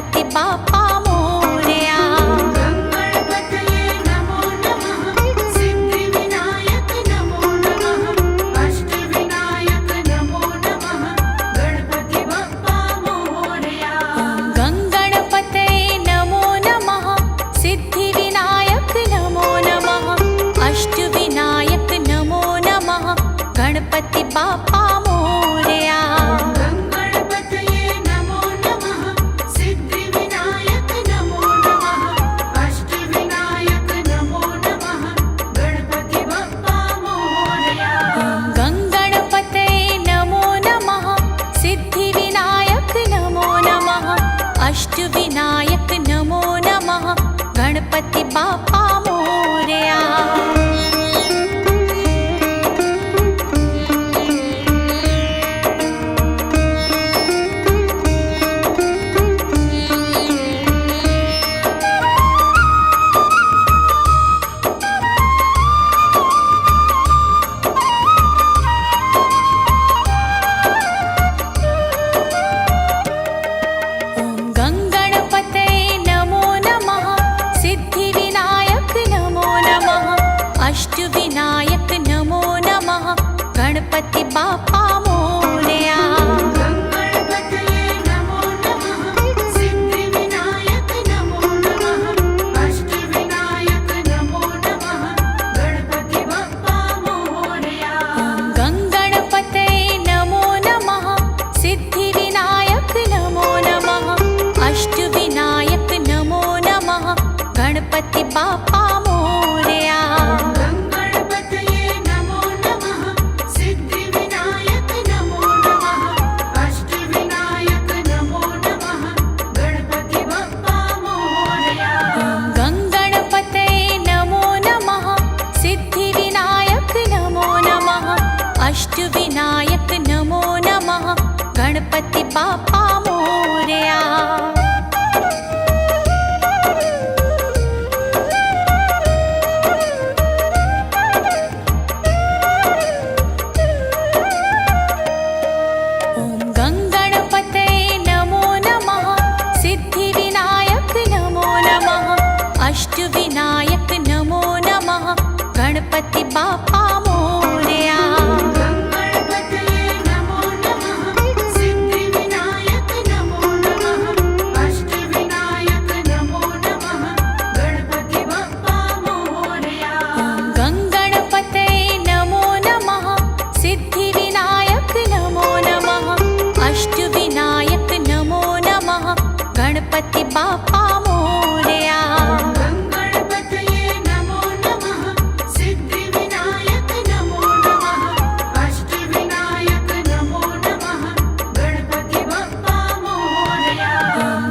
गणपति बाप्पा मोरया। गणपतये नमो नमः, सिद्धिविनायक नमो नमः, अष्टविनायक नमो नमः, गणपति बाप्पा मोरया। गणपतये नमो नमः, सिद्धिविनायक नमो नमः, अष्टविनायक नमो नमः, गणपति बाप्पा मोरया। गणपतये नमो नमः, सिद्धिविनायक नमो नमः, अष्टविनायक नमो नमः, गणपति बाप्पा मोरया। गणपतये नमो नमः, सिद्धिविनायक नमो नमः, अष्टविनायक नमो नमः, गणपति बाप्पा मोरया। गणपतये नमो नमः, सिद्धिविनायक नमो नमः, अष्टविनायक नमो नमः, गणपति बाप्पा मोरया। गणपतये नमो नमः, सिद्धिविनायक नमो नमः, अष्टविनायक नमो नमः, गणपति बाप्पा मोरया। गणपतये नमो नमः, सिद्धिविनायक नमो नमः, अष्टविनायक नमो नमः, गणपति बाप्पा मोरया। गणपतये नमो नमः, सिद्धिविनायक नमो नमः, अष्टविनायक नमो नमः, गणपति बाप्पा मोरया। गणपतये नमो नमः, सिद्धिविनायक नमो नमः, अष्टविनायक नमो नमः, गणपति बाप्पा मोरया। गणपतये नमो नमः, सिद्धिविनायक नमो नमः, अष्टविनायक नमो नमः, गणपति बाप्पा मोरया। गणपतये नमो नमः, सिद्धिविनायक नमो नमः, अष्टविनायक नमो नमः, गणपति बाप्पा मोरया। गणपतये नमो नमः, सिद्धिविनायक नमो नमः, अष्टविनायक नमो नमः, गणपति बाप्पा मोरया। गणपतये नमो नमः, सिद्धिविनायक नमो नमः, अष्टविनायक नमो नमः, गणपति बाप्पा मोरया।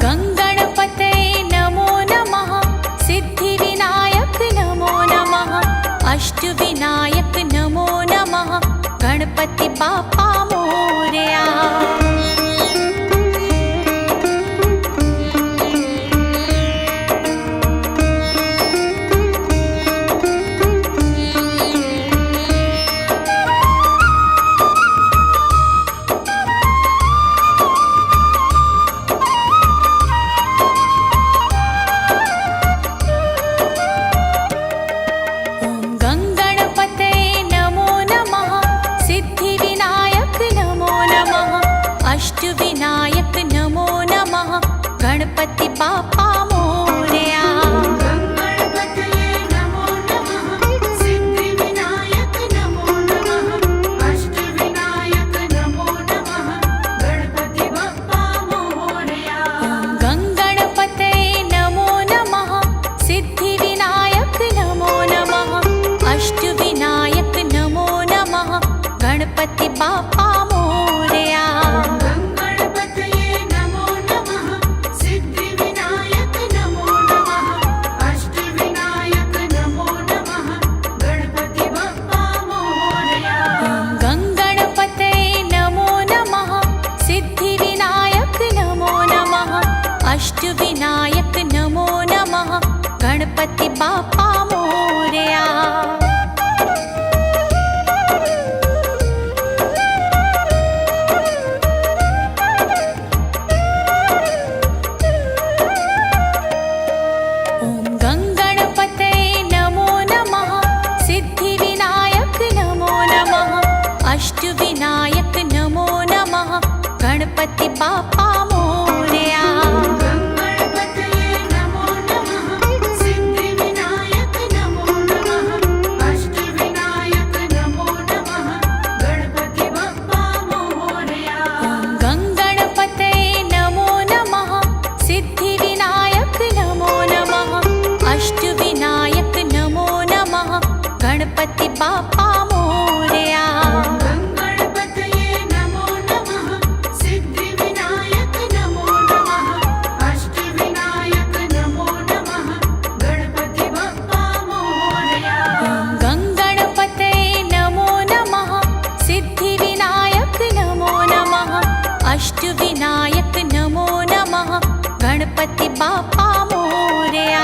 गणपतये नमो नमः, सिद्धिविनायक नमो नमः, अष्टविनायक नमो नमः, गणपति बाप्पा मोरया। गणपतये नमो नमः, सिद्धिविनायक नमो नमः, अष्टविनायक नमो नमः, गणपति बाप्पा मोरया। गणपतये नमो नमः, सिद्धिविनायक नमो नमः, अष्टविनायक नमो नमः, गणपति बाप्पा मोरया। गणपतये नमो नमः, सिद्धिविनायक नमो नमः, अष्टविनायक नमो नमः, गणपति बाप्पा मोरया। गणपतये नमो नमः, सिद्धिविनायक नमो नमः, अष्टविनायक नमो नमः, गणपति बाप्पा मोरया। गणपतये नमो नमः, सिद्धिविनायक नमो नमः, अष्टविनायक नमो नमः, गणपति बाप्पा मोरया। अष्टविनायक नमो नमः गणपति बाप्पा मोरया। गणपतये नमो नमः सिद्धिविनायक नमो नमः अष्टविनायक नमो नमः गणपति बाप्पा मोरया। गणपतये नमो नमः सिद्धिविनायक नमो नमः अष्टविनायक नमो नमः गणपति बाप्पा मोरया। गणपतये नमो नमः सिद्धिविनायक नमो नमः अष्टविनायक नमो नमः गणपति बाप्पा मोरया। गणपतये नमो नमः सिद्धिविनायक नमो नमः अष्टविनायक नमो नमः गणपति बाप्पा मोरया।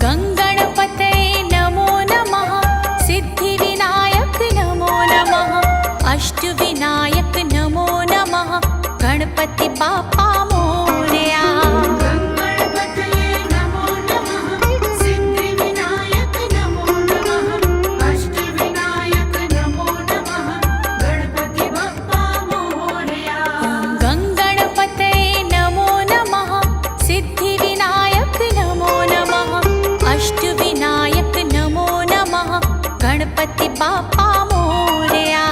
गणपतये नमो नमः सिद्धिविनायक नमो नमः अष्टविनायक नमो नमः गणपति बाप्पा मोरया। गणपतये नमो नमः सिद्धिविनायक नमो नमः अष्टविनायक नमो नमः गणपति बाप्पा मोरया। गणपतये नमो नमः सिद्धिविनायक नमो नमः अष्टविनायक नमो नमः गणपति बाप्पा मोरया।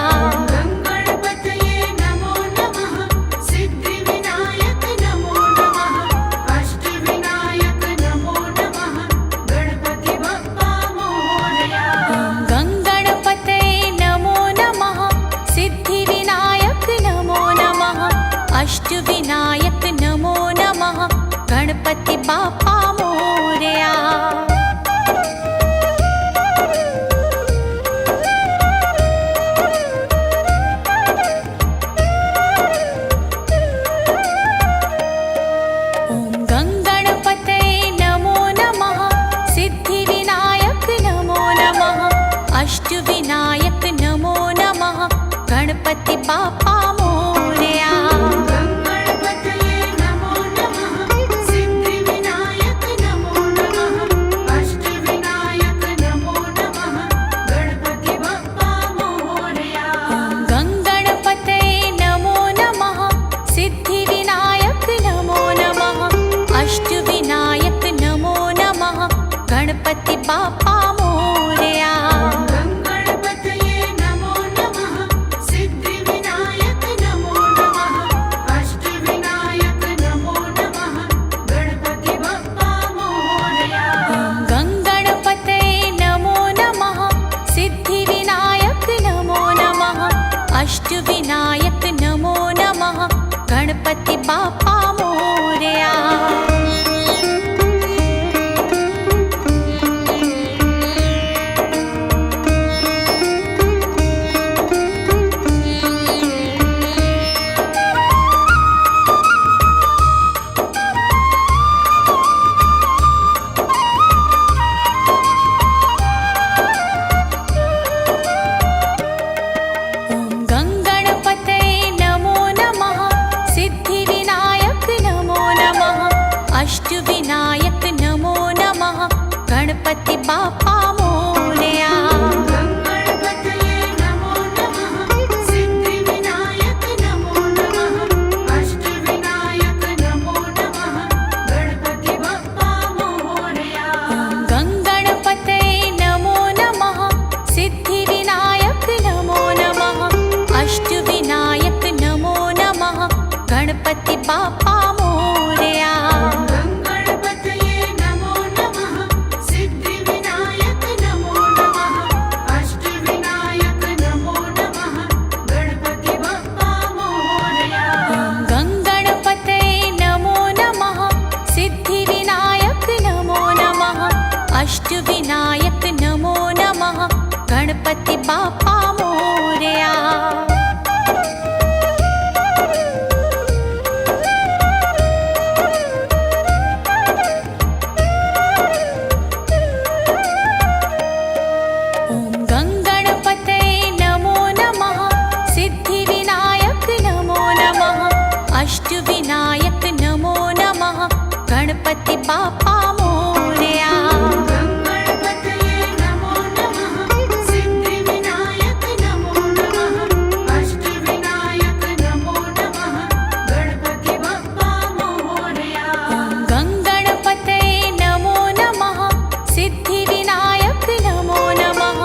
गणपतये नमो नमः सिद्धिविनायक नमो नमः अष्टविनायक नमो नमः गणपति बाप्पा मोरया। गणपतये नमो नमः सिद्धिविनायक नमो नमः अष्टविनायक नमो नमः गणपति बाप्पा मोरया। गणपतये नमो नमः सिद्धिविनायक नमो नमः अष्टविनायक नमो नमः गणपति बाप्पा मोरया। गणपतये नमो नमः सिद्धिविनायक नमो नमः अष्टविनायक नमो नमः गणपति बाप्पा मोरया। गणपतये नमो नमः सिद्धिविनायक नमो नमः अष्टविनायक नमो नमः गणपति बाप्पा मोरया। गणपतये नमो नमः सिद्धिविनायक नमो नमः अष्टविनायक नमो नमः गणपति बाप्पा मोरया। गणपतये नमो नमः सिद्धिविनायक नमो नमः अष्टविनायक नमो नमः गणपति बाप्पा मोरया। गणपतये नमो नमः सिद्धिविनायक नमो नमः अष्टविनायक नमो नमः गणपति बाप्पा मोरया। गणपतये नमो नमः सिद्धिविनायक नमो नमः अष्टविनायक नमो नमः गणपति बाप्पा मोरया। गणपतये नमो नमः सिद्धिविनायक नमो नमः अष्टविनायक नमो नमः गणपति बाप्पा मोरया। गणपतये नमो नमः सिद्धिविनायक नमो नमः अष्टविनायक नमो नमः गणपति बाप्पा मोरया। गणपतये नमो नमः सिद्धिविनायक नमो नमः अष्टविनायक नमो नमः गणपति बाप्पा। गणपति बाप्पा मोरया। गणपतये नमो नमः सिद्धिविनायक नमो नमः अष्टविनायक नमो नमः गणपति बाप्पा मोरया। गणपतये नमो नमः सिद्धिविनायक नमो नमः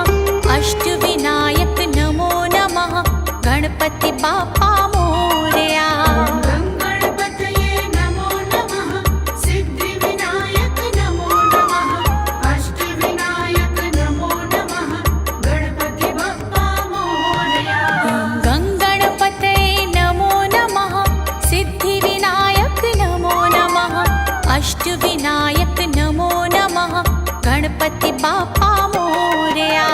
अष्टविनायक नमो नमः गणपति बाप्पा मोरया। गणपतये नमो नमः सिद्धिविनायक नमो नमः अष्टविनायक नमो नमः गणपति बाप्पा मोरया। गणपतये नमो नमः सिद्धिविनायक नमो नमः अष्टविनायक नमो नमः गणपति बाप्पा मोरया।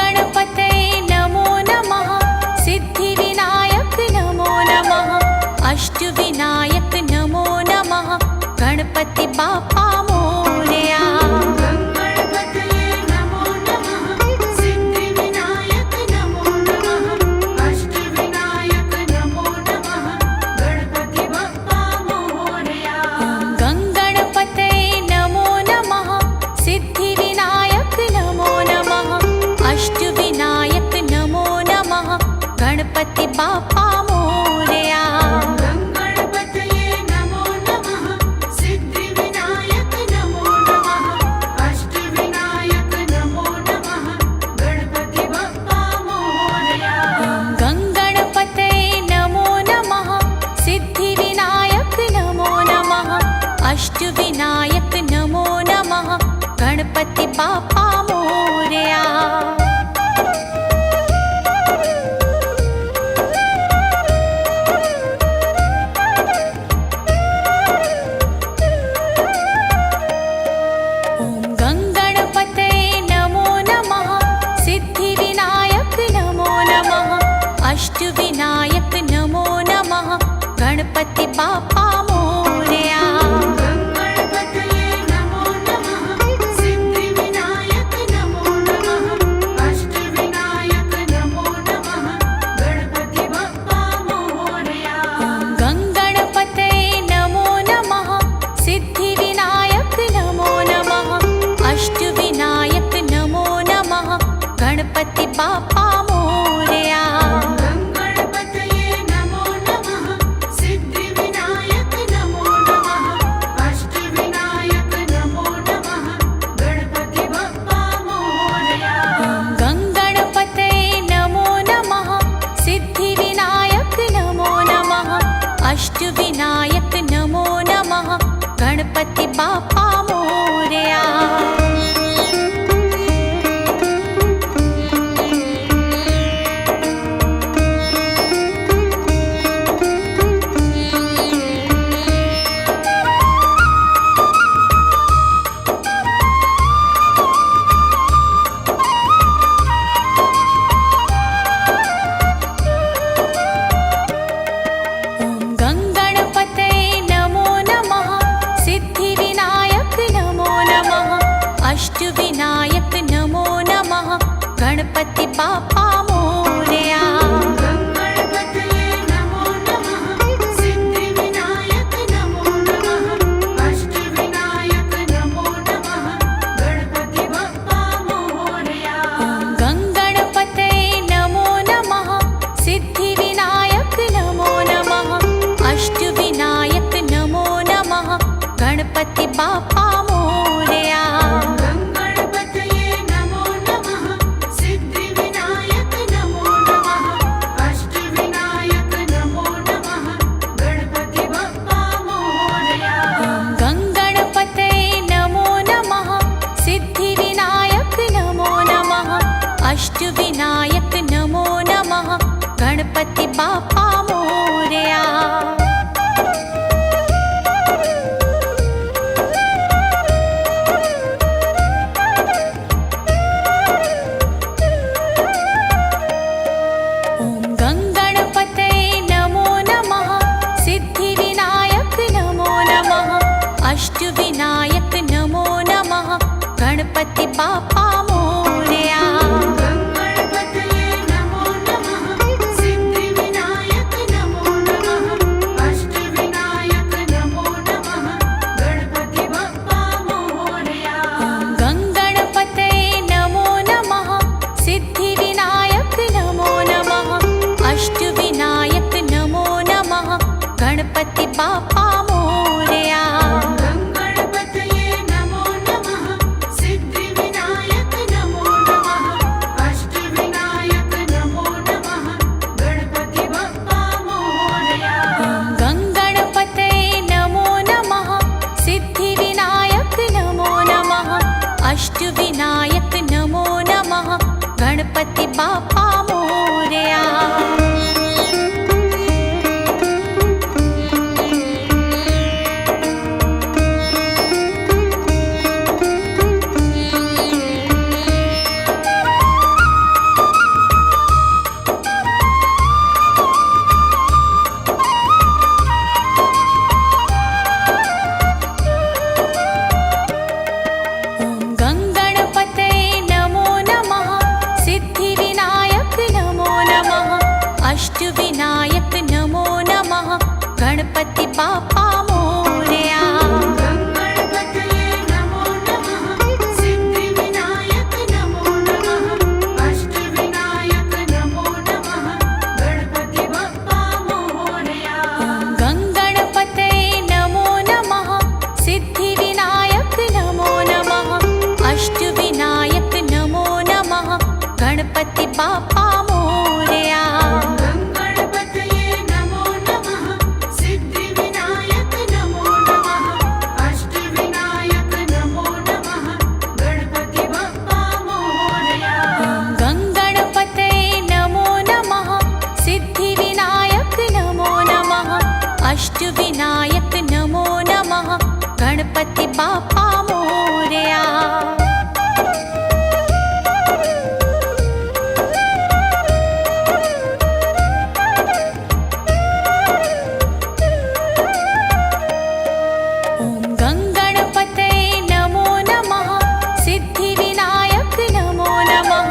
गणपतये नमो नमः सिद्धिविनायक नमो नमः अष्टविनायक नमो नमः गणपति बाप्पा मोरया। गणपतये नमो नमः सिद्धिविनायक नमो नमः अष्टविनायक नमो नमः गणपति बाप्पा मोरया। गणपतये नमो नमः सिद्धिविनायक नमो नमः अष्टविनायक नमो नमः गणपति बाप्पा मोरया। गणपतये नमो नमः सिद्धिविनायक नमो नमः अष्टविनायक नमो नमः गणपति बाप्पा मोरया। गणपतये नमो नमः सिद्धिविनायक नमो नमः अष्टविनायक नमो नमः गणपति बाप्पा मोरया। गणपतये नमो नमः सिद्धिविनायक नमो नमः अष्टविनायक नमो नमः गणपति बाप्पा मोरया। गणपतये नमो नमः सिद्धिविनायक नमो नमः अष्टविनायक नमो नमः गणपति बाप्पा मोरया। गणपतये नमो नमः सिद्धिविनायक नमो नमः अष्टविनायक नमो नमः गणपति बाप्पा मोरया। गणपतये नमो नमः सिद्धिविनायक नमो नमः अष्टविनायक नमो नमः गणपति बाप्पा मोरया। गणपतये नमो नमः सिद्धिविनायक नमो नमः अष्टविनायक नमो नमः गणपति बाप्पा मोरया। गणपतये नमो नमः सिद्धिविनायक नमो नमः अष्टविनायक नमो नमः गणपति बाप्पा मोरया। गणपतये नमो नमः सिद्धिविनायक नमो नमः अष्टविनायक नमो नमः गणपति बाप्पा मोरया। गणपतये नमो नमः सिद्धिविनायक नमो नमः अष्टविनायक नमो नमः गणपति बाप्पा मोरया। गणपतये नमो नमः सिद्धिविनायक नमो नमः अष्टविनायक नमो नमः गणपति बाप्पा मोरया। गणपतये नमो नमः सिद्धिविनायक नमो नमः अष्टविनायक नमो नमः गणपति बाप्पा मोरया। गणपतये नमो नमः सिद्धिविनायक नमो नमः अष्टविनायक नमो नमः गणपति बाप्पा मोरया। गणपतये नमो नमः सिद्धिविनायक नमो नमः अष्टविनायक नमो नमः गणपति बाप्पा मोरया। गणपतये नमो नमः सिद्धिविनायक नमो नमः अष्टविनायक नमो नमः गणपति बाप्पा मोरया। गणपति बाप्पा मोरया। अष्टविनायक नमो नमः गणपति बाप्पा मोरया। गणपतये नमो नमः सिद्धिविनायक नमो नमः अष्टविनायक नमो नमः गणपति बाप्पा मोरया। गणपतये नमो नमः सिद्धिविनायक नमो नमः अष्टविनायक नमो नमः गणपति बाप्पा मोरया। अष्टविनायक नमो नमः गणपति बाप्पा मोरया। ॐ गणपतये नमो नमः सिद्धिविनायक नमो नमः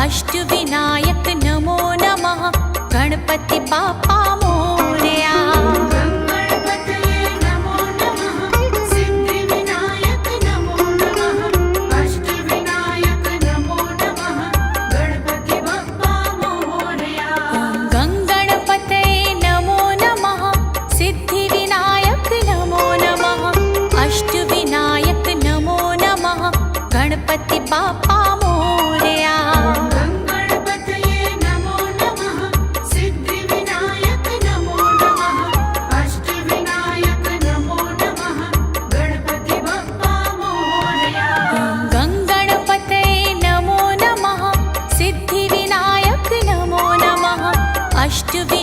अष्टविनायक नमो नमः गणपति बाप्पा मोरया। अष्टविनायक नमो नमः गणपति बाप्पा मोरया। गणपतये नमो नमः सिद्धिविनायक नमो नमः अष्टविनायक नमो नमः गणपति बाप्पा मोरया। गणपतये नमो नमः सिद्धिविनायक नमो नमः अष्टविनायक